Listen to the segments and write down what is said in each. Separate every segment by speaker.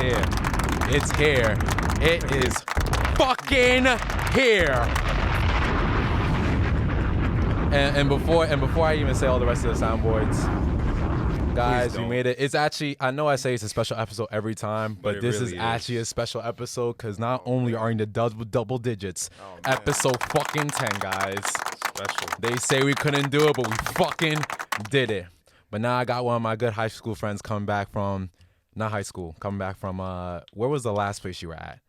Speaker 1: here. It's here. It is fucking here. And before I even say all the rest of the soundboards, guys, we made it. It's actually, I know I say it's a special episode every time, but this really is actually a special episode because not only are in the double digits, episode fucking 10, guys. Special. They say we couldn't do it, but we fucking did it. But now I got one of my good high school friends coming back from, not high school, coming back from, where was the last place you were at?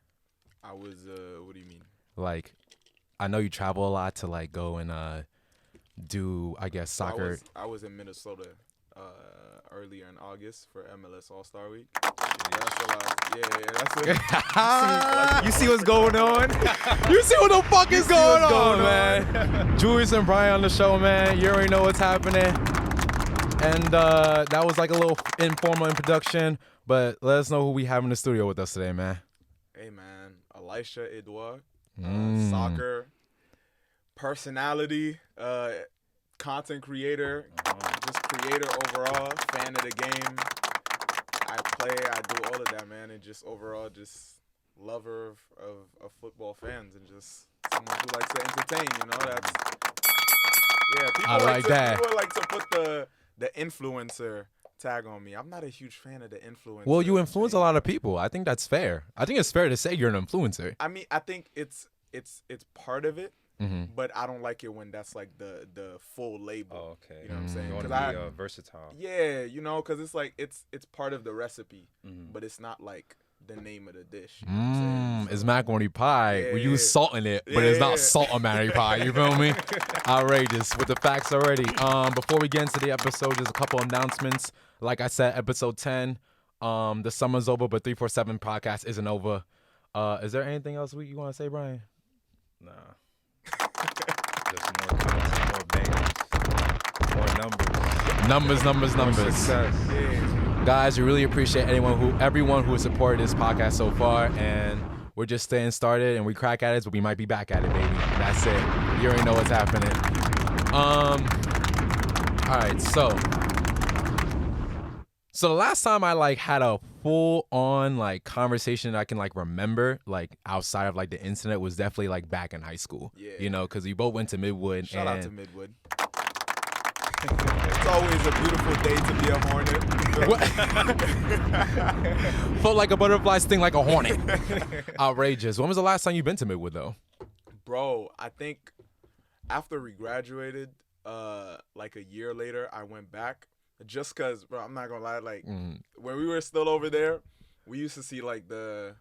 Speaker 2: I was, what do you mean?
Speaker 1: Like, I know you travel a lot to like go and do, I guess, soccer.
Speaker 2: I was in Minnesota earlier in August for MLS All-Star Week. That's it.
Speaker 1: You see what's going on? You see what the fuck is going on, man? Julius and Brian on the show, man. You already know what's happening. And that was like a little informal introduction, but let us know who we have in the studio with us today, man.
Speaker 2: Hey, man. Elischa Edouard, soccer, personality, content creator, just creator overall, fan of the game. I do all of that, man, and just overall just lover of football fans and just someone who likes to entertain, you know? That's, yeah, people like to put the influencer tag on me. I'm not a huge fan of the influencer.
Speaker 1: Well, you influence a lot of people. I think that's fair. I think it's fair to say you're an influencer.
Speaker 2: I mean, I think it's part of it, but I don't like it when that's like the full label.
Speaker 3: Oh, okay.
Speaker 2: You know what I'm saying?
Speaker 3: You want to be versatile.
Speaker 2: Yeah, you know, because it's like it's part of the recipe, but it's not like the name of the dish. You know what I'm saying?
Speaker 1: It's macaroni pie. We use salt in it, but it's not salt on macaroni pie. You feel me? Outrageous with the facts already. Before we get into the episode, there's a couple announcements. Like I said, episode 10, the summer's over, but 347 podcast isn't over. Is there anything else you want to say, Brian?
Speaker 3: Nah. Just more content, more bangers, more numbers.
Speaker 1: Numbers.
Speaker 3: More success.
Speaker 2: Yeah.
Speaker 1: Guys, we really appreciate everyone who has supported this podcast so far, and we're just staying started, and we crack at it, but we might be back at it, baby. That's it. You already know what's happening. All right, so the last time I like had a full on like conversation that I can like remember like outside of like the incident was definitely like back in high school.
Speaker 2: Yeah.
Speaker 1: You know, because we both went to Midwood.
Speaker 2: Shout out to Midwood. It's always a beautiful day to be a hornet.
Speaker 1: Felt like a butterfly, sting like a hornet. Outrageous. When was the last time you've been to Midwood though?
Speaker 2: Bro, I think after we graduated, like a year later, I went back. Just because, bro, I'm not going to lie, like, when we were still over there, we used to see, like, the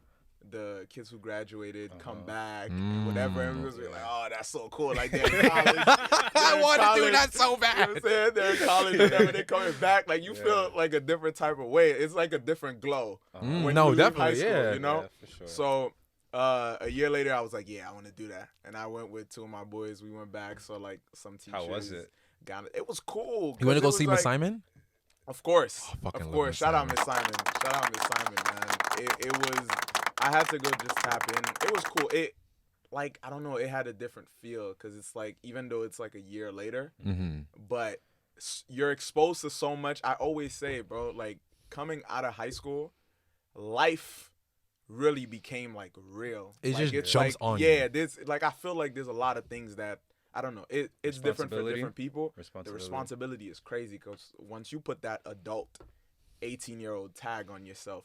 Speaker 2: kids who graduated come back and whatever, and we was like, oh, that's so cool. Like, they're in college.
Speaker 1: I want to do that so bad.
Speaker 2: You know what I'm saying? They're in college, whenever they're coming back, like, you feel like a different type of way. It's like a different glow when you leave high school, you know?
Speaker 3: Yeah, for sure.
Speaker 2: So, a year later, I was like, yeah, I want to do that. And I went with two of my boys. We went back, so, like, some teachers.
Speaker 3: How was it?
Speaker 2: It was cool.
Speaker 1: You want to go see Miss Simon?
Speaker 2: Of course.
Speaker 1: Of
Speaker 2: course. Shout out Miss Simon. Man. It was, I had to go just tap in. It was cool. Like, I don't know, it had a different feel because it's like, even though it's like a year later, but you're exposed to so much. I always say, bro, like coming out of high school, life really became like real.
Speaker 1: It
Speaker 2: like,
Speaker 1: just jumps on you.
Speaker 2: Yeah, I feel like there's a lot of things that, I don't know. It's different for different people. The responsibility is crazy because once you put that adult 18-year-old tag on yourself,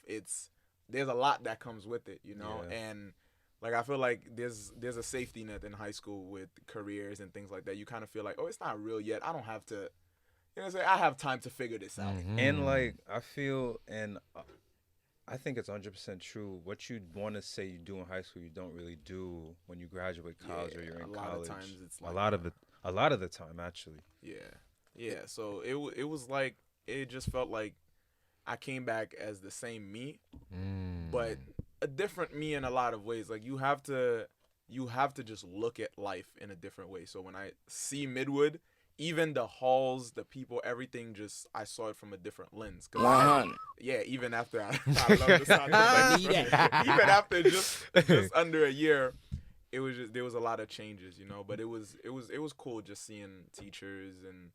Speaker 2: there's a lot that comes with it, you know? Yeah. And like I feel like there's a safety net in high school with careers and things like that. You kind of feel like, oh, it's not real yet. I don't have to, you know what I'm saying? I have time to figure this out.
Speaker 3: And like I feel, and I think it's 100% true. What you want to say you do in high school, you don't really do when you graduate college or you're in college. A lot of times it's like a lot of the time, actually.
Speaker 2: Yeah. So it was like, it just felt like I came back as the same me, but a different me in a lot of ways. Like you have to just look at life in a different way. So when I see Midwood, even the halls, the people, everything, just I saw it from a different lens. Even after I love the sound even after just under a year, there was a lot of changes, you know. But it was cool just seeing teachers and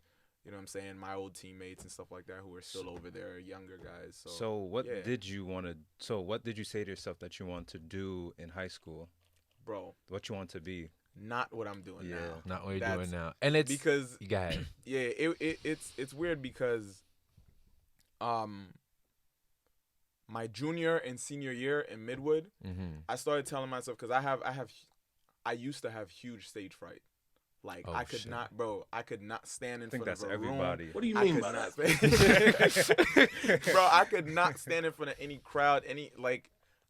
Speaker 2: you know what I'm saying, my old teammates and stuff like that who are still over there, younger guys.
Speaker 3: So what did you want to? So what did you say to yourself that you want to do in high school,
Speaker 2: bro?
Speaker 3: What you want to be?
Speaker 2: Not what I'm doing now.
Speaker 1: Not what you're doing now. And it's
Speaker 2: because
Speaker 1: you got it.
Speaker 2: Yeah, it's weird because my junior and senior year in Midwood, I started telling myself, because I used to have huge stage fright. Like, I could not, bro. I could not stand in front of a
Speaker 3: everybody.
Speaker 2: room.
Speaker 4: What do you mean by that?
Speaker 2: Bro, I could not stand in front of any crowd.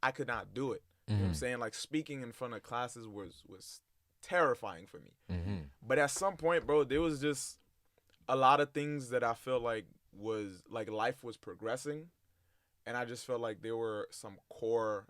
Speaker 2: I could not do it. You know what I'm saying? Like, speaking in front of classes was terrifying for me. But at some point, bro, there was just a lot of things that I felt like was like life was progressing, and I just felt like there were some core,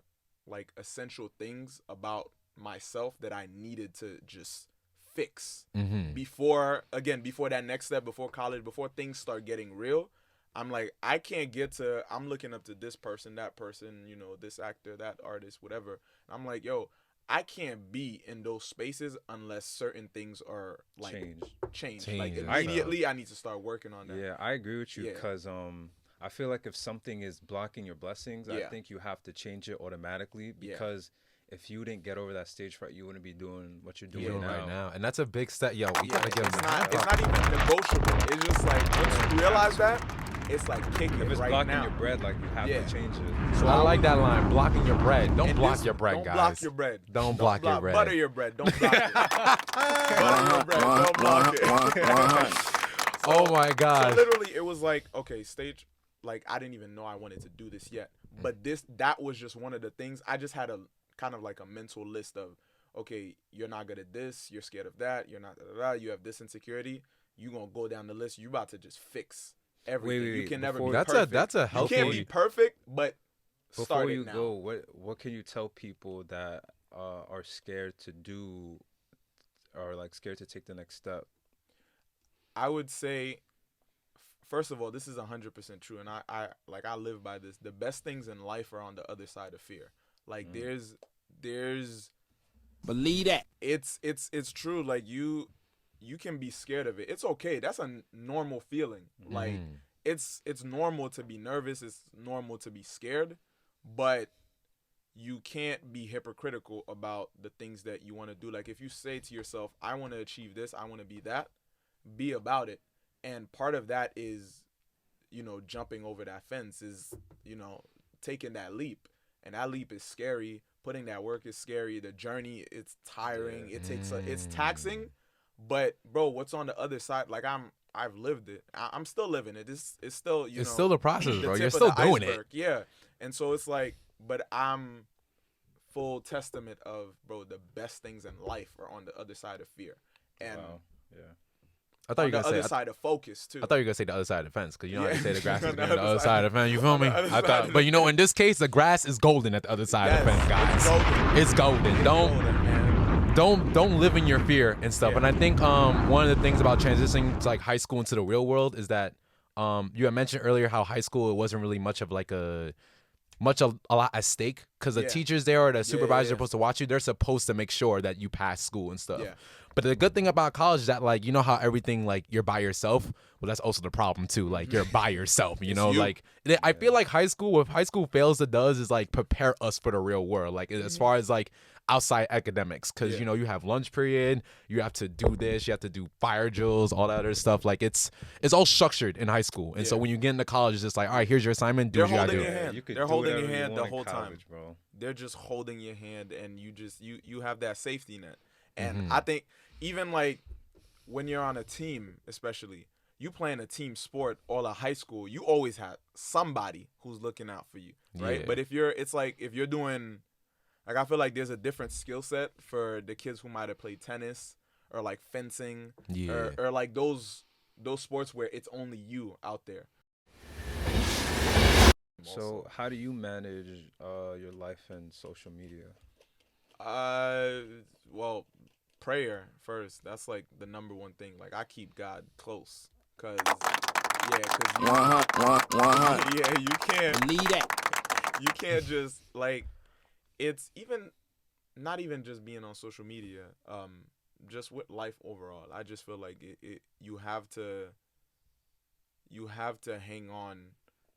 Speaker 2: like, essential things about myself that I needed to just fix before that next step, before college, before things start getting real. I'm like, I'm looking up to this person, that person, you know, this actor, that artist, whatever. I'm like, yo, I can't be in those spaces unless certain things are like changed. Like, immediately I need to start working on that.
Speaker 3: Yeah, I agree with you, because I feel like if something is blocking your blessings, I think you have to change it automatically, because if you didn't get over that stage fright, you wouldn't be doing what you're doing
Speaker 1: right now. And that's a big step. Yo, we gotta give
Speaker 2: it's not even negotiable. It's just like, once you realize that, it's like kicking
Speaker 3: if it's
Speaker 2: right
Speaker 3: blocking
Speaker 2: now.
Speaker 3: your bread, like, you have to change it.
Speaker 1: So I like that line, blocking your bread. Don't block your bread, guys.
Speaker 2: Don't block your bread.
Speaker 1: Don't block your bread.
Speaker 2: Butter your bread. Don't block it. Butter your bread. Don't block it.
Speaker 1: Oh my God.
Speaker 2: So literally, it was like, okay, stage, like, I didn't even know I wanted to do this yet. But that was just one of the things. I just had a kind of like a mental list of, okay, you're not good at this, you're scared of that, you're not, you have this insecurity, you gonna go down the list, you about to just fix everything.
Speaker 3: Wait,
Speaker 2: you can never be
Speaker 1: perfect. That's a healthy.
Speaker 2: You can't be perfect, but
Speaker 3: before you
Speaker 2: now.
Speaker 3: go, what can you tell people that are scared to do, or like scared to take the next step?
Speaker 2: I would say, first of all, this is 100% true, and I live by this. The best things in life are on the other side of fear. Like, there's
Speaker 4: believe that.
Speaker 2: It's true. Like, you can be scared of it. It's okay. That's a normal feeling. Like, it's normal to be nervous. It's normal to be scared, but you can't be hypocritical about the things that you want to do. Like, if you say to yourself, I want to achieve this, I want to be that, be about it. And part of that is, you know, jumping over that fence, is, you know, taking that leap. And that leap is scary. Putting that work is scary. The journey, it's tiring. It takes it's taxing. But bro, what's on the other side? Like, I've lived it. I'm still living it. It's still, you know,
Speaker 1: still the process, bro. You're
Speaker 2: tip
Speaker 1: still
Speaker 2: of the
Speaker 1: doing
Speaker 2: iceberg.
Speaker 1: it.
Speaker 2: Yeah. And so it's like, but I'm full testament of, bro, the best things in life are on the other side of fear. And
Speaker 1: I thought you were
Speaker 2: gonna say the other side of focus too.
Speaker 1: I thought you were gonna say the other side of the fence, because you know how they say the grass is green on the other side of the fence. You feel me? But you know, in this case, the grass is golden at the other side of the fence, guys. It's golden. Don't live in your fear and stuff. And I think one of the things about transitioning to like high school into the real world is that you had mentioned earlier how high school, it wasn't really much of like a lot at stake, because the teachers there or the supervisors are supposed to watch you. They're supposed to make sure that you pass school and stuff. But the good thing about college is that, like, you know how everything, like, you're by yourself? Well, that's also the problem too. Like, you're by yourself, you know? Like, I feel like high school, what high school fails it does is like prepare us for the real world. Like, as far as like outside academics, because you know, you have lunch period, you have to do this, you have to do fire drills, all that other stuff. Like, it's all structured in high school. And so when you get into college, it's just like, all right, here's your assignment, do what you gotta do.
Speaker 2: They're holding your hand the whole time,
Speaker 3: bro.
Speaker 2: They're just holding your hand, and you have that safety net. And I think even like when you're on a team, especially, you playing a team sport or a high school, you always have somebody who's looking out for you, right? But if you're doing, like, I feel like there's a different skill set for the kids who might have played tennis or like fencing or like those sports where it's only you out there.
Speaker 3: So how do you manage your life and social media?
Speaker 2: Well, prayer first. That's like the number one thing. Like, I keep God close, cause you can't
Speaker 4: believe that.
Speaker 2: You can't just, like, it's even not even just being on social media. Just with life overall. I just feel like you have to you have to hang on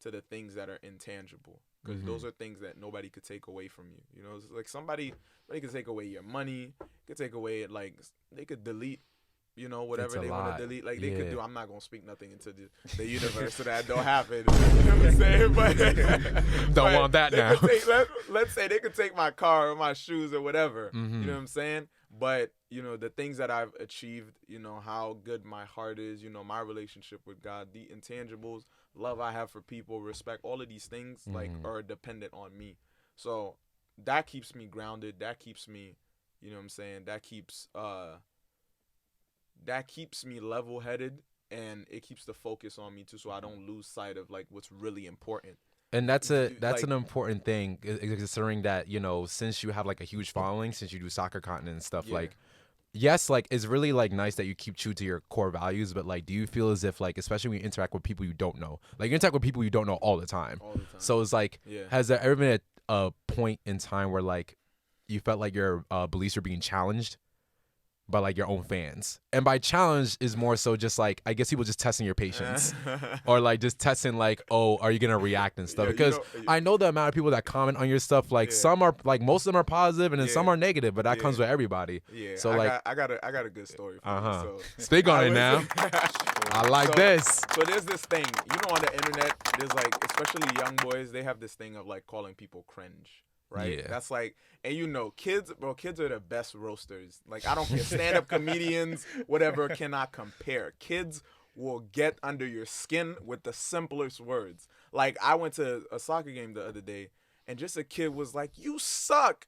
Speaker 2: to the things that are intangible, because those are things that nobody could take away from you. You know, it's like somebody could take away your money, could take away it, like they could delete, you know, whatever they want to delete. Like they could do. I'm not gonna speak nothing into the universe so that don't happen. You know what I'm saying? But
Speaker 1: don't want that now.
Speaker 2: Let's say they could take my car or my shoes or whatever. You know what I'm saying? But, you know, the things that I've achieved, you know, how good my heart is, you know, my relationship with God, the intangibles, love I have for people, respect, all of these things, like, are dependent on me. So that keeps me grounded. That keeps me, you know what I'm saying? That keeps me level-headed, and it keeps the focus on me, too, so I don't lose sight of, like, what's really important.
Speaker 1: And that's an important thing, considering that, you know, since you have like a huge following, since you do soccer content and stuff, like, yes, like it's really like nice that you keep true to your core values, but like, do you feel as if like, especially when you interact with people you don't know, like you interact with people you don't know all the time. So it's like, has there ever been a point in time where like you felt like your beliefs were being challenged by like your own fans? And by challenge is more so just like, I guess people just testing your patience or like just testing like, oh, are you gonna react and stuff? Because I know the amount of people that comment on your stuff, like some are like, most of them are positive and then some are negative, but that comes with everybody.
Speaker 2: So I got a good story for you. So
Speaker 1: speak on it now. I like this.
Speaker 2: So there's this thing, you know, on the internet, there's like, especially young boys, they have this thing of like calling people cringe. Right? That's like, and you know, kids are the best roasters. Like, I don't care. Stand-up comedians, whatever, cannot compare. Kids will get under your skin with the simplest words. Like, I went to a soccer game the other day, and just a kid was like, "You suck."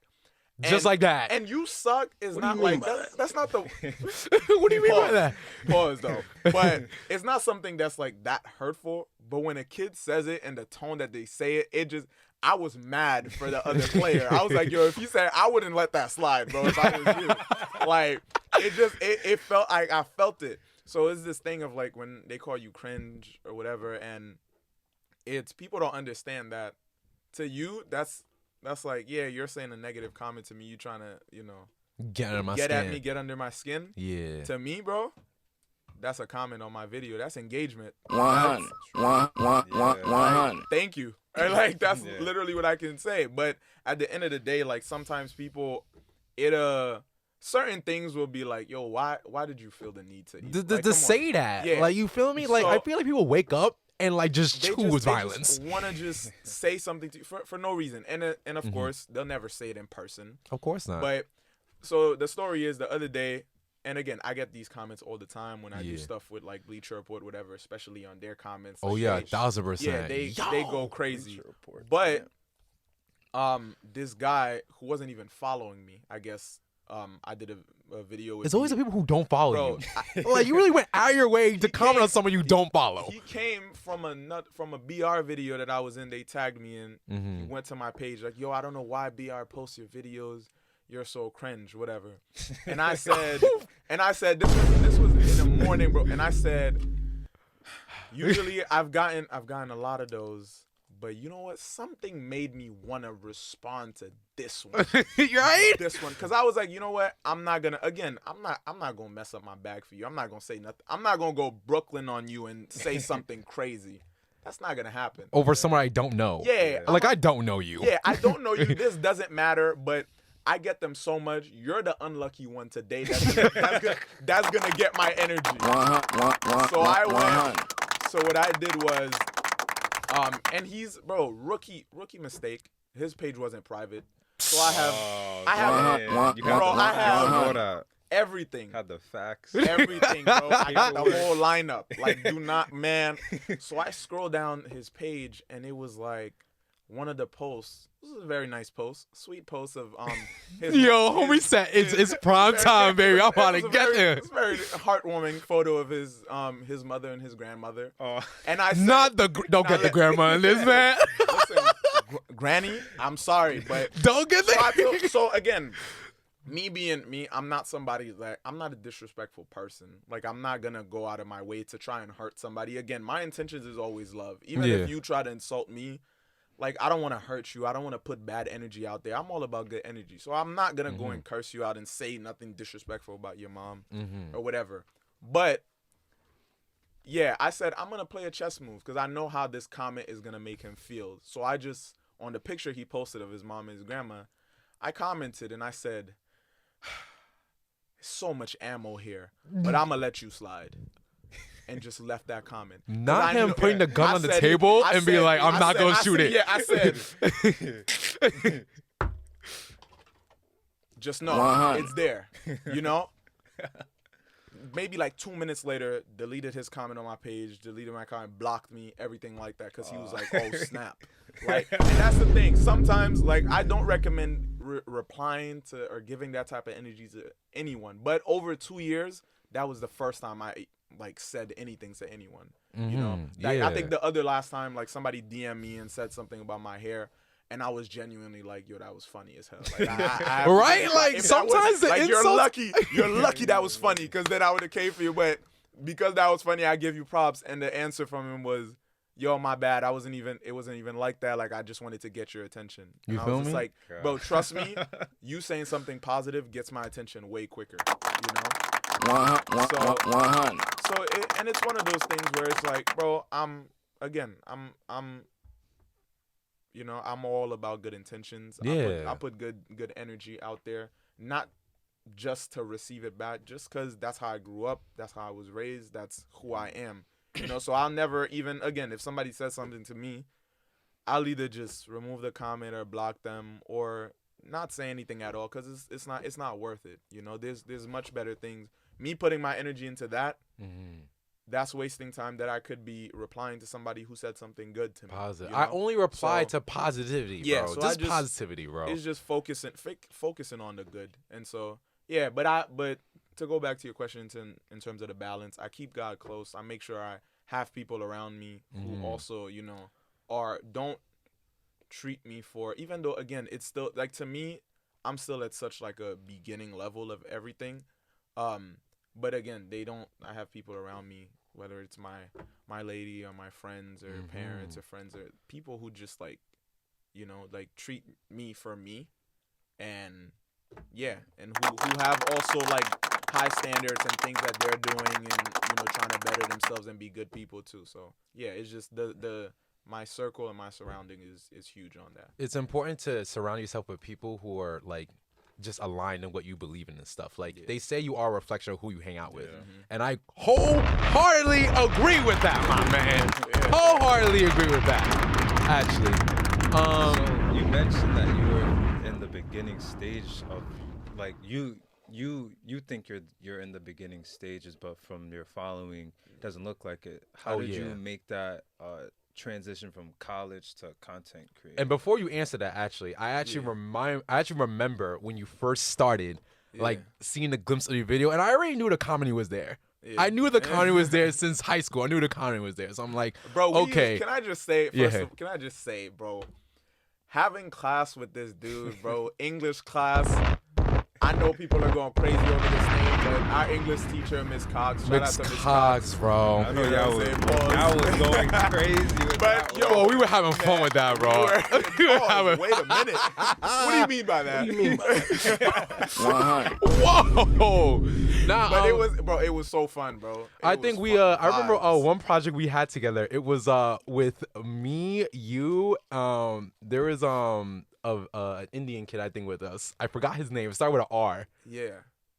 Speaker 1: Just like that.
Speaker 2: And "you suck" is not like, that's not the...
Speaker 1: What do you mean by that?
Speaker 2: Pause, though. But it's not something that's like that hurtful. But when a kid says it and the tone that they say it, it just... I was mad for the other player. I was like, yo, if you said, I wouldn't let that slide, bro, if I was you. Like, it felt like I felt it. So it's this thing of like when they call you cringe or whatever, and it's, people don't understand that to you, that's like, yeah, you're saying a negative comment to me. You trying to, you know,
Speaker 1: get under my
Speaker 2: skin.
Speaker 1: at
Speaker 2: me, get under my skin.
Speaker 1: Yeah.
Speaker 2: To me, bro, that's a comment on my video. That's engagement.
Speaker 4: 100.
Speaker 2: Thank you. Like, that's literally what I can say. But at the end of the day, like, sometimes people, certain things will be like, yo, why did you feel the need to
Speaker 1: say that? Yeah. Like, you feel me? Like, so, I feel like people wake up and like just choose violence.
Speaker 2: They want to just say something to you for no reason. And of course, they'll never say it in person.
Speaker 1: Of course not.
Speaker 2: But so the story is, the other day, and again, I get these comments all the time when I do stuff with like Bleacher Report, whatever, especially on their comments.
Speaker 1: Oh
Speaker 2: like,
Speaker 1: yeah, 1000%.
Speaker 2: Yeah, they go crazy. But this guy who wasn't even following me, I guess, I did a video with.
Speaker 1: It's always the people who don't follow you. Like, you really went out of your way to comment on someone you don't follow.
Speaker 2: He came from a BR video that I was in. They tagged me in. He went to my page like, yo, I don't know why BR posts your videos. You're so cringe, whatever. And I said, this was in the morning, bro. And I said, usually I've gotten a lot of those, but you know what? Something made me want to respond to this one.
Speaker 1: Right?
Speaker 2: This one, because I was like, you know what? I'm not gonna mess up my bag for you. I'm not gonna say nothing. I'm not gonna go Brooklyn on you and say something crazy. That's not gonna happen.
Speaker 1: Over someone I don't know.
Speaker 2: Yeah.
Speaker 1: Like, I don't know you.
Speaker 2: Yeah, I don't know you. This doesn't matter, but I get them so much. You're the unlucky one today. That's gonna get my energy. So I went. So what I did was, and he's, bro, rookie mistake. His page wasn't private. So I have everything.
Speaker 3: Had the facts.
Speaker 2: Everything, bro. I got the whole lineup. Like, do not, man. So I scroll down his page, and it was like one of the posts. This is a very nice post, sweet post of his.
Speaker 1: Yo, homie said it's prime time, baby. I'm about to get there.
Speaker 2: It's a very heartwarming photo of his mother and his grandmother. And I said,
Speaker 1: don't get the grandma in this, man.
Speaker 2: Listen, Granny, I'm sorry, but
Speaker 1: don't get the.
Speaker 2: So again, me being me, I'm not somebody that, I'm not a disrespectful person. Like, I'm not gonna go out of my way to try and hurt somebody. Again, my intentions is always love. Even if you try to insult me. Like, I don't want to hurt you. I don't want to put bad energy out there. I'm all about good energy. So I'm not going to go and curse you out and say nothing disrespectful about your mom or whatever. But yeah, I said I'm gonna play a chess move because I know how this comment is gonna make him feel. So I just on the picture he posted of his mom and his grandma, I commented and I said, "So much ammo here, but I'm gonna let you slide." And just left that comment.
Speaker 1: Not him putting the gun on the table and be like, I'm not going to shoot it.
Speaker 2: Yeah, I said. Just know it's there. You know? Maybe like 2 minutes later, deleted his comment on my page, deleted my comment, blocked me, everything like that. Because he was like, oh, snap. Like, and that's the thing. Sometimes, like, I don't recommend replying to or giving that type of energy to anyone. But over 2 years, that was the first time I like said anything to anyone, you know. Like, I think the other last time, like somebody DM'd me and said something about my hair, and I was genuinely like, "Yo, that was funny as hell." Like, I
Speaker 1: right? Like sometimes the
Speaker 2: like
Speaker 1: insults...
Speaker 2: you're lucky that was funny because then I would have came for you. But because that was funny, I give you props. And the answer from him was, "Yo, my bad. It wasn't even like that. Like I just wanted to get your attention." And
Speaker 1: you
Speaker 2: I
Speaker 1: feel
Speaker 2: was just
Speaker 1: me?
Speaker 2: like, bro, trust me. You saying something positive gets my attention way quicker. You know.
Speaker 4: 100.
Speaker 2: So and it's one of those things where it's like, bro, I'm you know, I'm all about good intentions.
Speaker 1: Yeah.
Speaker 2: I put good energy out there, not just to receive it back, just because that's how I grew up, that's how I was raised, that's who I am. You know, so I'll never even, again, if somebody says something to me, I'll either just remove the comment or block them or not say anything at all because it's not worth it. You know, there's much better things. Me putting my energy into that, that's wasting time that I could be replying to somebody who said something good to me.
Speaker 1: Positive.
Speaker 2: You know?
Speaker 1: I only reply to positivity, bro.
Speaker 2: Yeah, so
Speaker 1: just positivity, bro.
Speaker 2: It's just focusing on the good. And so, yeah, but to go back to your question in terms of the balance, I keep God close. I make sure I have people around me who also, you know, don't treat me for, even though, again, it's still, like, to me, I'm still at such, like, a beginning level of everything. But again, I have people around me, whether it's my lady or my friends or parents or friends or people who just, like, you know, like, treat me for me, and yeah, and who have also, like, high standards and things that they're doing and, you know, trying to better themselves and be good people too. So yeah, it's just my circle and my surrounding is huge on that.
Speaker 1: It's important to surround yourself with people who are, like, just aligned in what you believe in and stuff. Like, they say you are a reflection of who you hang out with. And I wholeheartedly agree with that, my man. Wholeheartedly agree with that, actually.
Speaker 3: So you mentioned that you were in the beginning stage of, like, you think you're in the beginning stages, but from your following, it doesn't look like it. How did you make that transition from college to content creation?
Speaker 1: And before you answer that, I actually remember when you first started, like, seeing the glimpse of your video, and I already knew the comedy was there. I knew the comedy was there since high school. I knew the comedy was there. So I'm like,
Speaker 2: bro,
Speaker 1: okay.
Speaker 2: Can I just say, bro, having class with this dude, bro, English class, I know people are going crazy over this name, but our English teacher, Miss Cox, shout out to Miss Cox,
Speaker 1: bro.
Speaker 3: I know y'all was going crazy with that.
Speaker 1: Yo, we were having fun with that, bro.
Speaker 2: Wait a minute. What do you mean by that?
Speaker 4: 100.
Speaker 1: Whoa. Nah,
Speaker 2: but it was so fun, bro.
Speaker 1: I remember one project we had together. It was with me, you, there was an Indian kid, I think, with us. I forgot his name. It started with an R.
Speaker 2: Yeah.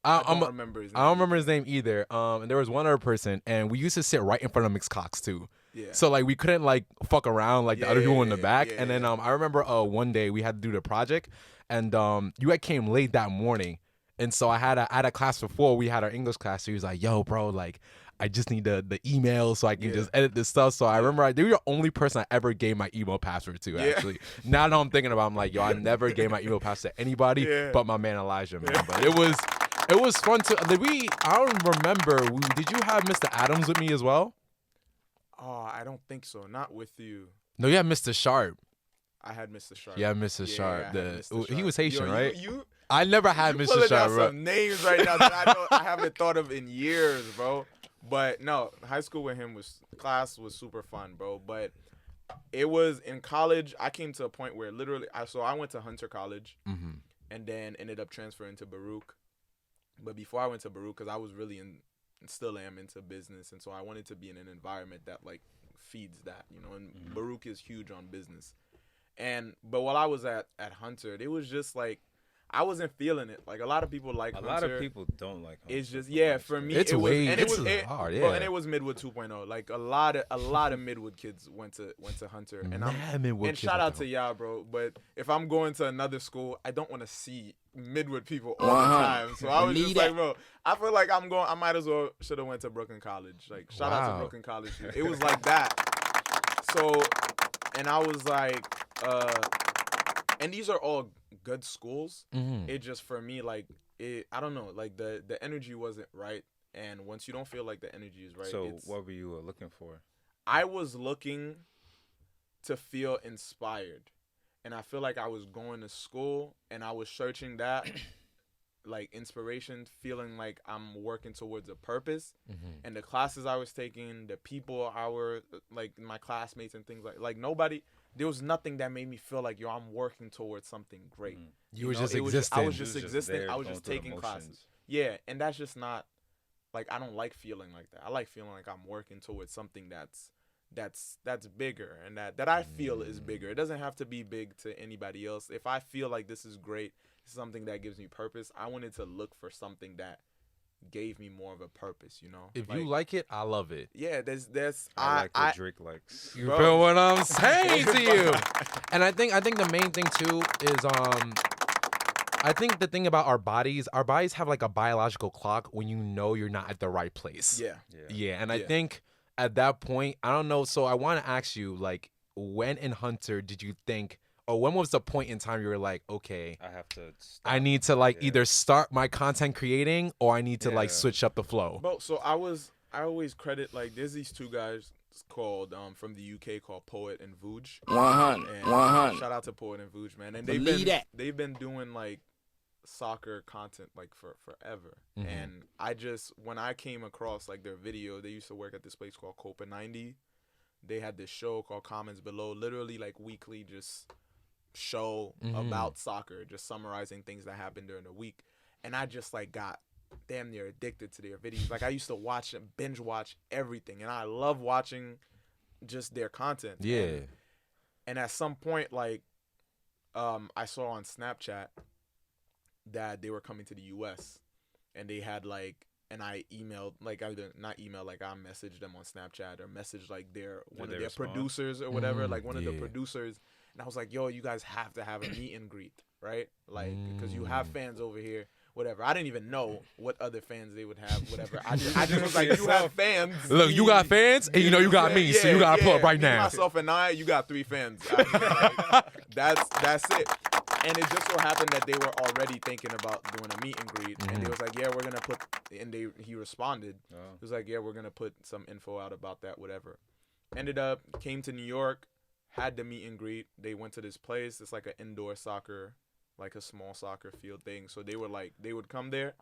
Speaker 2: I don't remember his name.
Speaker 1: I don't remember his name either. And there was one other person, and we used to sit right in front of Miss Cox too.
Speaker 2: Yeah.
Speaker 1: So, like, we couldn't, like, fuck around like the other people in the back. And then I remember one day we had to do the project, and you had came late that morning, and so I had a class before. We had our English class. So he was like, "Yo, bro, like, I just need the email so I can just edit this stuff." So I remember they were the only person I ever gave my email password to, actually. Now that I'm thinking about it, I'm like, yo, I never gave my email password to anybody but my man Elijah, man. But it was fun to. I don't remember. Did you have Mr. Adams with me as well?
Speaker 2: Oh, I don't think so. Not with you.
Speaker 1: No, you had Mr. Sharp.
Speaker 2: I had Mr. Sharp.
Speaker 1: Yeah, Mr. Sharp.
Speaker 2: Mr. Sharp.
Speaker 1: He was Haitian, right?
Speaker 2: You
Speaker 1: I never had Mr. Sharp, bro.
Speaker 2: Some names right now that I haven't thought of in years, bro. But no, high school with him class was super fun, bro. But it was in college. I came to a point where literally, I went to Hunter College, and then ended up transferring to Baruch. But before I went to Baruch, because I was really still am into business, and so I wanted to be in an environment that like feeds that, you know. And Baruch is huge on business, but while I was at Hunter, it was just like I wasn't feeling it. Like a lot of people like Hunter.
Speaker 3: A lot of people don't like Hunter.
Speaker 2: It's just for me
Speaker 1: it's
Speaker 2: it was
Speaker 1: way
Speaker 2: and it was
Speaker 1: hard,
Speaker 2: bro, and it was Midwood 2.0. Like a lot of Midwood kids went to Hunter, and shout out to y'all, bro. But if I'm going to another school, I don't want to see Midwood people all the time. So I was just like, bro, I feel like I might as well should have went to Brooklyn College. Like shout out to Brooklyn College. It was like that. So, and I was like, and these are all good schools. It just, for me, like, I don't know, like the energy wasn't right. And once you don't feel like the energy is right.
Speaker 3: So what were you looking for?
Speaker 2: I was looking to feel inspired. And I feel like I was going to school and I was searching that, like, inspiration, feeling like I'm working towards a purpose. And the classes I was taking, the people I were, like, my classmates and things like nobody, there was nothing that made me feel like, yo, I'm working towards something great.
Speaker 1: You were just existing.
Speaker 2: I was just existing. I was just taking classes. Yeah, and that's just not, like, I don't like feeling like that. I like feeling like I'm working towards something that's bigger and that I feel is bigger. It doesn't have to be big to anybody else. If I feel like this is great, something that gives me purpose, I wanted to look for something that gave me more of a purpose, you know.
Speaker 1: If you like it, I love it.
Speaker 2: Yeah, there's
Speaker 3: I like what Drake likes.
Speaker 1: You feel what I'm saying to you? And I think the main thing too is I think the thing about our bodies have like a biological clock when you know you're not at the right place. Yeah. And I think at that point, I don't know. So I want to ask you, like, when in Hunter did you think, or when was the point in time you were like, okay, I need to like either start my content creating or I need to like switch up the flow?
Speaker 2: Bro, so I always credit, like, there's these two guys called from the UK called Poet and Vuj.
Speaker 4: 100.
Speaker 2: Shout out to Poet and Vuj, man. And they've been doing like soccer content like for forever. And when I came across like their video, they used to work at this place called Copa 90. They had this show called Comments Below, literally like weekly just show about soccer, just summarizing things that happened during the week. And I just like got damn near addicted to their videos. Like I used to watch and binge watch everything, and I love watching just their content.
Speaker 1: Yeah.
Speaker 2: And at some point, like, I saw on Snapchat that they were coming to the US, and they had like, and I emailed, like, I messaged them on Snapchat or messaged like one of their producers or whatever, like one of the producers. And I was like, yo, you guys have to have a meet and greet, right? Like, because you have fans over here, whatever. I didn't even know what other fans they would have, whatever. I just was like, you have fans.
Speaker 1: Look, you got fans, and you know you got me, so you got to pull up right now.
Speaker 2: Myself and I, you got 3 fans. Like, that's it. And it just so happened that they were already thinking about doing a meet and greet. And they was like, yeah, we're going to put, and he responded. He was like, yeah, we're going to put some info out about that, whatever. Ended up, came to New York, had the meet and greet. They went to this place. It's like an indoor soccer, like a small soccer field thing. So they were like, they would come there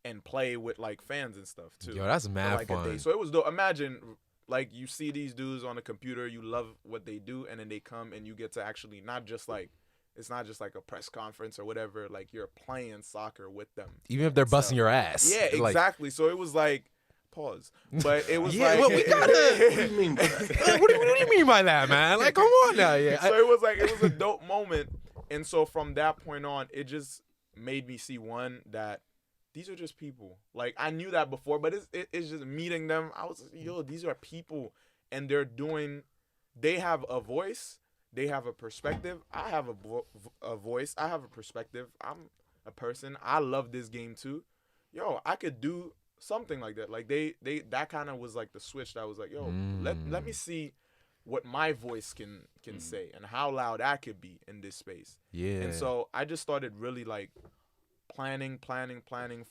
Speaker 2: and play with like fans and stuff too.
Speaker 1: Yo, that's mad
Speaker 2: like
Speaker 1: fun.
Speaker 2: A day. So it was dope. Imagine, like, you see these dudes on the computer, you love what they do, and then they come and you get to actually it's not just like a press conference or whatever. Like, you're playing soccer with them.
Speaker 1: Even if they're busting your ass.
Speaker 2: Yeah, exactly. So it was like, pause. But it was
Speaker 1: like,
Speaker 2: well,
Speaker 1: we gotta. What do you mean by that? What do you mean by that, man? Like, come on now. Yeah.
Speaker 2: So it was a dope moment. And so from that point on, it just made me see, one, that these are just people. Like, I knew that before, but it's just meeting them. I was like, yo, these are people, and they have a voice. They have a perspective. I have a voice. I have a perspective. I'm a person. I love this game too. Yo, I could do something like that. Like, they that kind of was like the switch that was like, yo, let me see what my voice can say and how loud I could be in this space.
Speaker 1: Yeah.
Speaker 2: And so I just started really like planning, fine-tuning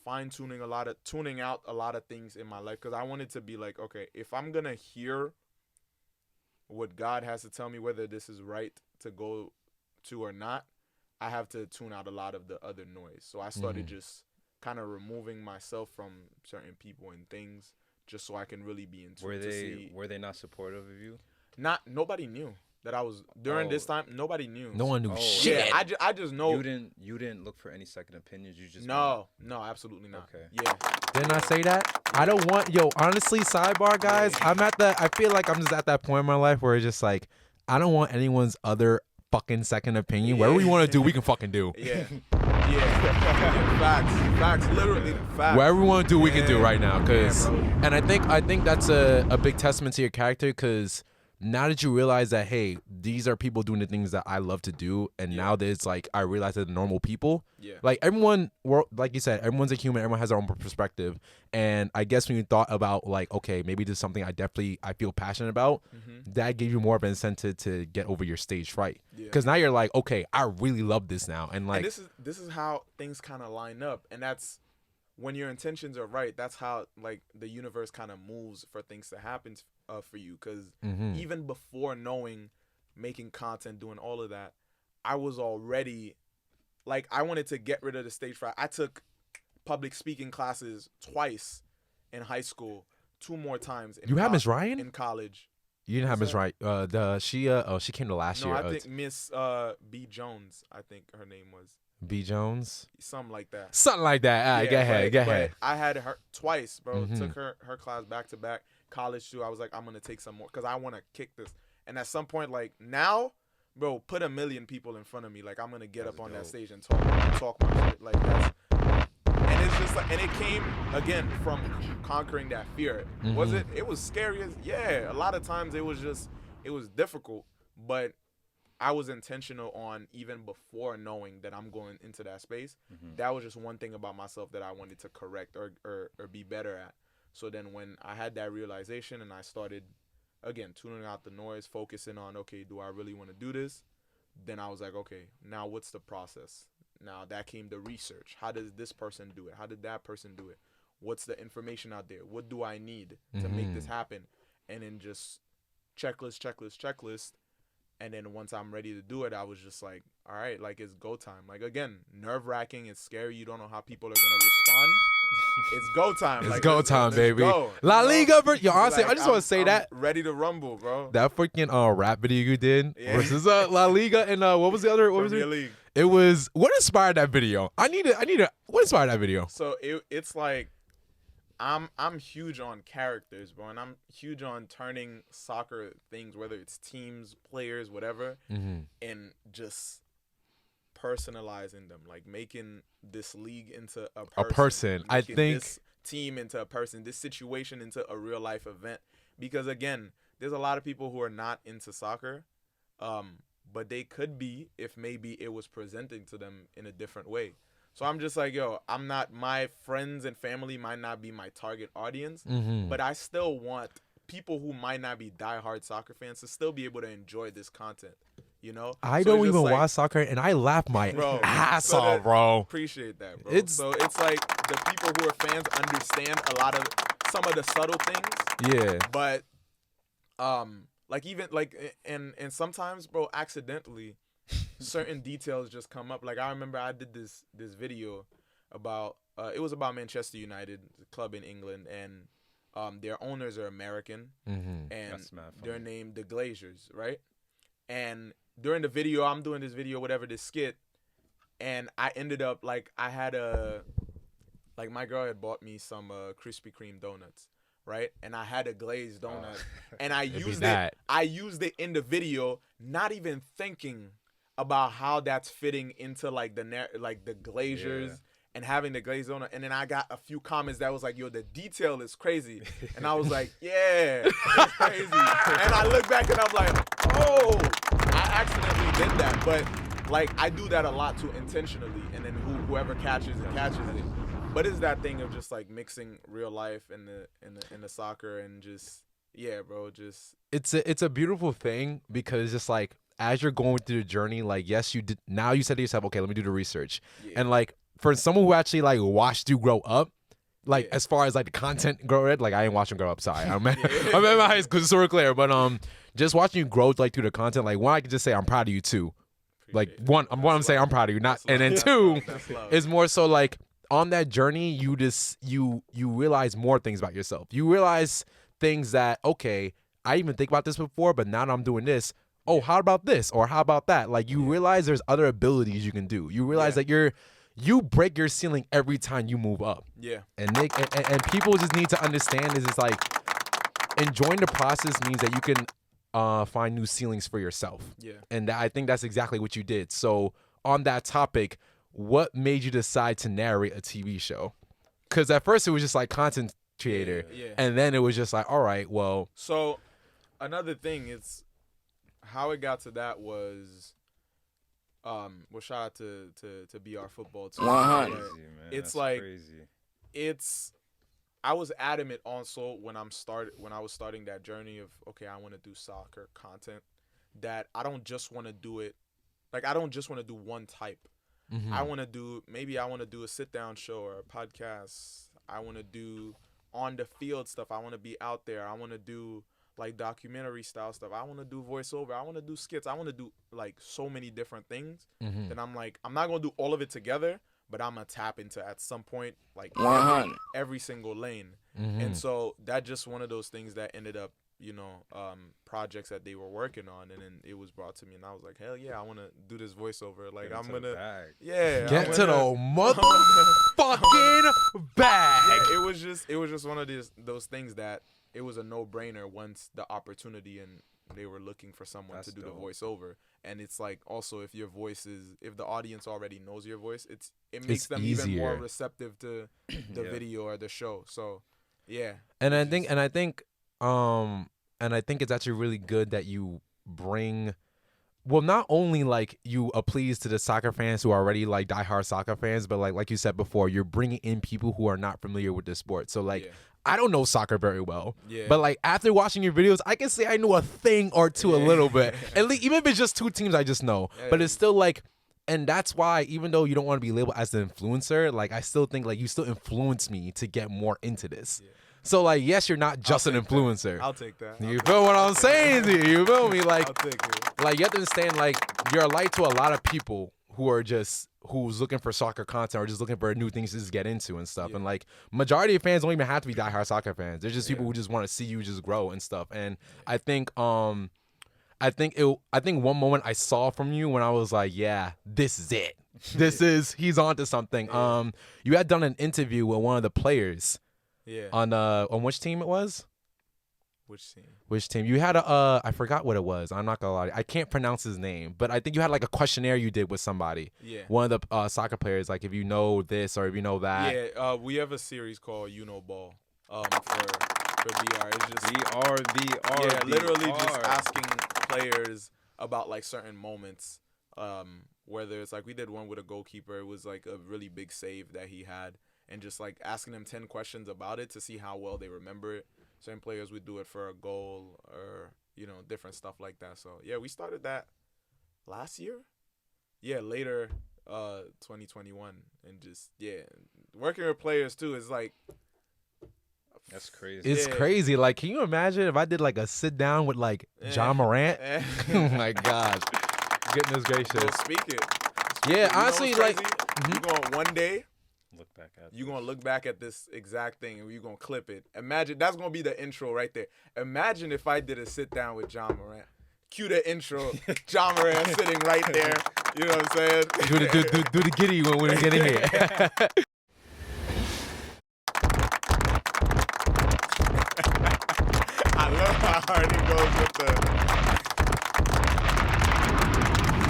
Speaker 2: tuning out a lot of things in my life, because I wanted to be like, okay, if I'm gonna hear what God has to tell me, whether this is right to go to or not, I have to tune out a lot of the other noise. So I started just kind of removing myself from certain people and things, just so I can really be in tune.
Speaker 3: Were they not supportive of you?
Speaker 2: Nobody knew. that I was during this time. Nobody knew.
Speaker 1: No one knew shit.
Speaker 2: Yeah, I just know.
Speaker 3: You didn't look for any second opinions. You just
Speaker 2: no, absolutely not.
Speaker 3: Okay.
Speaker 2: Yeah.
Speaker 1: Didn't I say that? I don't want honestly, sidebar guys. I feel like I'm just at that point in my life where it's just like I don't want anyone's other fucking second opinion. Whatever we want to do, we can fucking do.
Speaker 2: Yeah. Facts, literally facts.
Speaker 1: Whatever we want to do, we can do right now. And I think that's a big testament to your character, because now that you realize that, hey, these are people doing the things that I love to do, and now that it's like I realize that they're normal people.
Speaker 2: Yeah.
Speaker 1: Like everyone, like you said, everyone's a human. Everyone has their own perspective. And I guess when you thought about like, okay, maybe this is something I feel passionate about, that gave you more of an incentive to get over your stage fright. Because now you're like, okay, I really love this now, and like
Speaker 2: this is how things kind of line up, and that's when your intentions are right. That's how like the universe kind of moves for things to happen for you. Because even before knowing, making content, doing all of that, I was already like I wanted to get rid of the stage fright. I took public speaking classes twice in high school, 2 more times.
Speaker 1: You have Miss Ryan
Speaker 2: in college.
Speaker 1: You didn't have Miss Ryan. She came to last year.
Speaker 2: No, I think Miss B Jones. I think her name was
Speaker 1: B Jones.
Speaker 2: Something like that.
Speaker 1: Something like that. All right, go ahead.
Speaker 2: I had her twice, bro. Took her class back to back. College too. I was like, I'm gonna take some more because I want to kick this. And at some point, like now, bro, put 1 million people in front of me. Like I'm gonna get up on that stage and talk my shit. Like that's. And it's just like, and it came again from conquering that fear. Was it? It was scary as a lot of times it was difficult, but I was intentional on even before knowing that I'm going into that space. That was just one thing about myself that I wanted to correct or be better at. So then when I had that realization and I started, again, tuning out the noise, focusing on, okay, do I really want to do this? Then I was like, okay, now what's the process? Now that came the research. How does this person do it? How did that person do it? What's the information out there? What do I need to make this happen? And then just checklist. And then once I'm ready to do it, I was just like, all right, like it's go time. Like again, nerve-wracking. It's scary. You don't know how people are gonna respond. It's go time.
Speaker 1: It's
Speaker 2: like,
Speaker 1: go time, baby.
Speaker 2: Go.
Speaker 1: La Liga, bro. Yo, honestly,
Speaker 2: like,
Speaker 1: I just want to say that.
Speaker 2: Ready to rumble, bro.
Speaker 1: That freaking rap video you did versus La Liga and what was the other? What was it?
Speaker 2: League.
Speaker 1: It was what inspired that video? I need to. What inspired that video?
Speaker 2: So it's like I'm huge on characters, bro, and I'm huge on turning soccer things, whether it's teams, players, whatever, and just personalizing them, like making this league into a person.
Speaker 1: I think
Speaker 2: this team into a person, this situation into a real life event. Because again, there's a lot of people who are not into soccer, but they could be if maybe it was presented to them in a different way. So I'm just like, yo, my friends and family might not be my target audience, but I still want people who might not be diehard soccer fans to still be able to enjoy this content. You know,
Speaker 1: I don't even watch soccer, and I laugh my ass off, bro.
Speaker 2: Appreciate that, bro. So it's like the people who are fans understand some of the subtle things. Yeah. But, like even like and sometimes, bro, accidentally, certain details just come up. Like I remember I did this video about it was about Manchester United, the club in England, and their owners are American, and they're named the Glazers, right? And during the video, I'm doing this video, this skit, and I ended up, like, my girl had bought me some Krispy Kreme donuts, right? And I had a glazed donut, and I used it in the video, not even thinking about how that's fitting into, like, the Glazers and having the glazed donut. And then I got a few comments that was like, yo, the detail is crazy. And I was like, yeah, it's crazy. And I look back and I'm like, oh, I accidentally did that. But like I do that a lot too, intentionally. And then whoever catches it. But it's that thing of just like mixing real life and the soccer and just bro, just
Speaker 1: it's a beautiful thing because just like as you're going through the journey, like yes, you did. Now you said to yourself, okay, let me do the research, and like. For someone who actually like watched you grow up, like as far as like the content grow up, like I ain't watching grow up. Sorry, I'm at my high school, so we're clear. But just watching you grow like through the content, like one, I can just say I'm proud of you too. Like one, I'm saying I'm proud of you, not, and then two, is more so like on that journey, you just you realize more things about yourself. You realize things that okay, I even think about this before, but now that I'm doing this. oh, how about this or how about that? Like you realize there's other abilities you can do. You realize that you break your ceiling every time you move up.
Speaker 2: Yeah.
Speaker 1: And and people just need to understand is it's like enjoying the process means that you can find new ceilings for yourself.
Speaker 2: Yeah.
Speaker 1: And I think that's exactly what you did. So on that topic, what made you decide to narrate a TV show? Because at first it was just like content creator.
Speaker 2: Yeah.
Speaker 1: And then it was just like, all right, well.
Speaker 2: So another thing is how it got to that was well, shout out to BR football too.
Speaker 4: 100.
Speaker 2: It's like crazy. I was adamant also when I was starting that journey of okay, I want to do soccer content, that I don't just want to do it like I don't just want to do one type.
Speaker 1: Mm-hmm.
Speaker 2: I want to do a sit down show or a podcast. I want to do on the field stuff. I want to be out there. I want to do like documentary style stuff. I want to do voiceover. I want to do skits. I want to do like so many different things.
Speaker 1: Mm-hmm.
Speaker 2: And I'm like, I'm not going to do all of it together, but I'm going to tap into at some point like every single lane.
Speaker 1: Mm-hmm.
Speaker 2: And so that just one of those things that ended up, projects that they were working on. And then it was brought to me and I was like, hell yeah, I want to do this voiceover. Like I'm going to,
Speaker 1: get to the motherfucking bag.
Speaker 2: Yeah, it was just one of those things that it was a no-brainer once the opportunity and they were looking for someone to do the voiceover. And it's like also if your voice if the audience already knows your voice, it makes them
Speaker 1: easier.
Speaker 2: even more receptive to the video or the show. So yeah.
Speaker 1: And I think it's actually really good that you bring, well, not only like you appease to the soccer fans who are already like diehard soccer fans, but like you said before, you're bringing in people who are not familiar with the sport. So like, I don't know soccer very well, but like after watching your videos, I can say I know a thing or two a little bit. At least, even if it's just two teams, I just know. But it's still like, and that's why even though you don't want to be labeled as an influencer, like I still think like you still influence me to get more into this. Yeah. So like, yes, you're not just an influencer.
Speaker 2: I'll take that.
Speaker 1: You feel what I'm saying to you? You feel me? Like,
Speaker 2: I'll take it.
Speaker 1: Like you have to understand, like you're a light to a lot of people who's looking for soccer content or just looking for new things to just get into and stuff. And like majority of fans don't even have to be diehard soccer fans. There's just people who just want to see you just grow and stuff. And I think one moment I saw from you when I was like, yeah, this is it. He's onto something. You had done an interview with one of the players.
Speaker 2: Yeah.
Speaker 1: On which team it was?
Speaker 2: Which team?
Speaker 1: You had I forgot what it was. I'm not gonna lie. I can't pronounce his name, but I think you had like a questionnaire you did with somebody.
Speaker 2: Yeah.
Speaker 1: One of the soccer players, like if you know this or if you know that.
Speaker 2: Yeah. We have a series called You Know Ball. For VR. It's just
Speaker 3: VR.
Speaker 2: Yeah, literally just asking players about like certain moments. Whether it's like we did one with a goalkeeper. It was like a really big save that he had. And just like asking them 10 questions about it to see how well they remember it. Certain players would do it for a goal or, different stuff like that. So, yeah, we started that last year. Yeah, later 2021. And just, working with players too is like.
Speaker 3: That's crazy.
Speaker 1: It's crazy. Like, can you imagine if I did like a sit down with like John Morant? Oh, my God. Goodness gracious.
Speaker 2: Well, speak it.
Speaker 1: Yeah, honestly, like.
Speaker 2: You're going one day.
Speaker 3: You're
Speaker 2: going to look back at this exact thing and you're going to clip it. Imagine, that's going to be the intro right there. Imagine if I did a sit down with John Morant. Cue the intro, John Morant sitting right there. You know what I'm saying?
Speaker 1: Do the giddy when we're getting here.
Speaker 2: I love how hard he goes with the...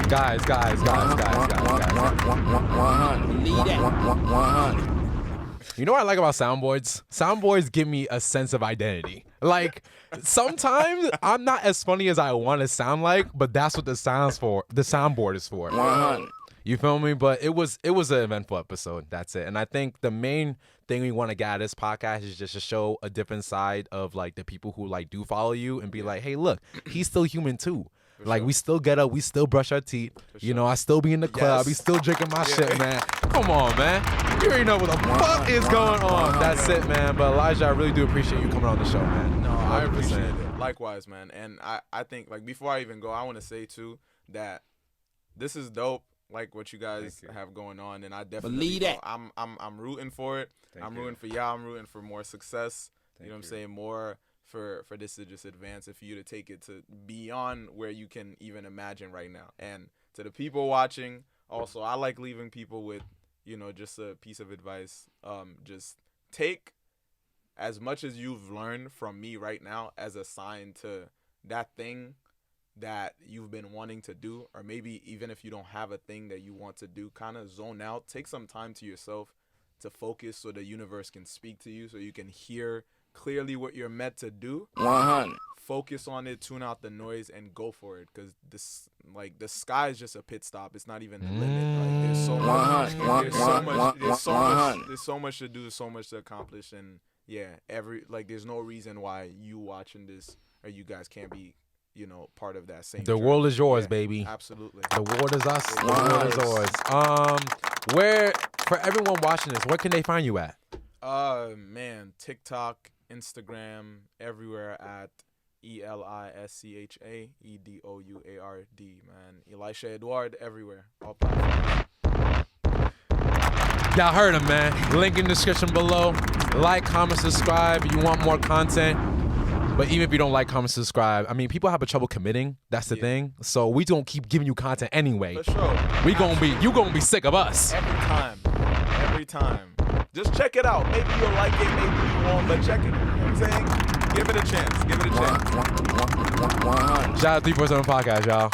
Speaker 1: Guys.
Speaker 4: 100.
Speaker 1: You know what I like about soundboards? Soundboards give me a sense of identity. Like sometimes I'm not as funny as I want to sound like, but that's what the soundboard is for.
Speaker 4: 100.
Speaker 1: You feel me? But it was an eventful episode. That's it. And I think the main thing we want to get out of this podcast is just to show a different side of like the people who like do follow you and be like, hey, look, he's still human too. Like, we still get up. We still brush our teeth. I still be in the club. We still drinking my shit, man. Come on, man. You already know what the fuck is going on. That's it, man. But, Elijah, I really do appreciate you coming on the show, man.
Speaker 2: No, I appreciate it. Likewise, man. And I think, like, before I even go, I want to say, too, that this is dope, like what you guys have going on. And I definitely
Speaker 4: believe that.
Speaker 2: I'm rooting for it. I'm rooting for y'all. I'm rooting for more success. You know what I'm saying? More for this to just advance and for you to take it to beyond where you can even imagine right now. And to the people watching, also, I like leaving people with, just a piece of advice. Just take as much as you've learned from me right now as a sign to that thing that you've been wanting to do, or maybe even if you don't have a thing that you want to do, kind of zone out, take some time to yourself to focus so the universe can speak to you, so you can hear clearly what you're meant to do.
Speaker 4: 100.
Speaker 2: Focus on it, tune out the noise, and go for it. Because the sky is just a pit stop. It's not even the limit. Like, there's so much to do, so much to accomplish, and yeah, there's no reason why you watching this or you guys can't be, part of that same.
Speaker 1: The
Speaker 2: journey.
Speaker 1: world is yours, baby.
Speaker 2: Absolutely.
Speaker 1: The world is us. The world is ours. Where, for everyone watching this, where can they find you at?
Speaker 2: Man, TikTok, Instagram, everywhere at ELISCHA EDOUARD, man. Elischa Edouard, everywhere. All platforms.
Speaker 1: Y'all heard him, man. Link in the description below. Like, comment, subscribe if you want more content. But even if you don't like, comment, subscribe, I mean, people have a trouble committing. That's the thing. So we don't keep giving you content anyway.
Speaker 2: For sure.
Speaker 1: You gonna be sick of us.
Speaker 2: Every time. Just check it out. Maybe you'll like it, maybe you won't, but check it. You know what I'm saying? Give it a chance.
Speaker 4: 100.
Speaker 1: Shout out to 347 Podcast, y'all.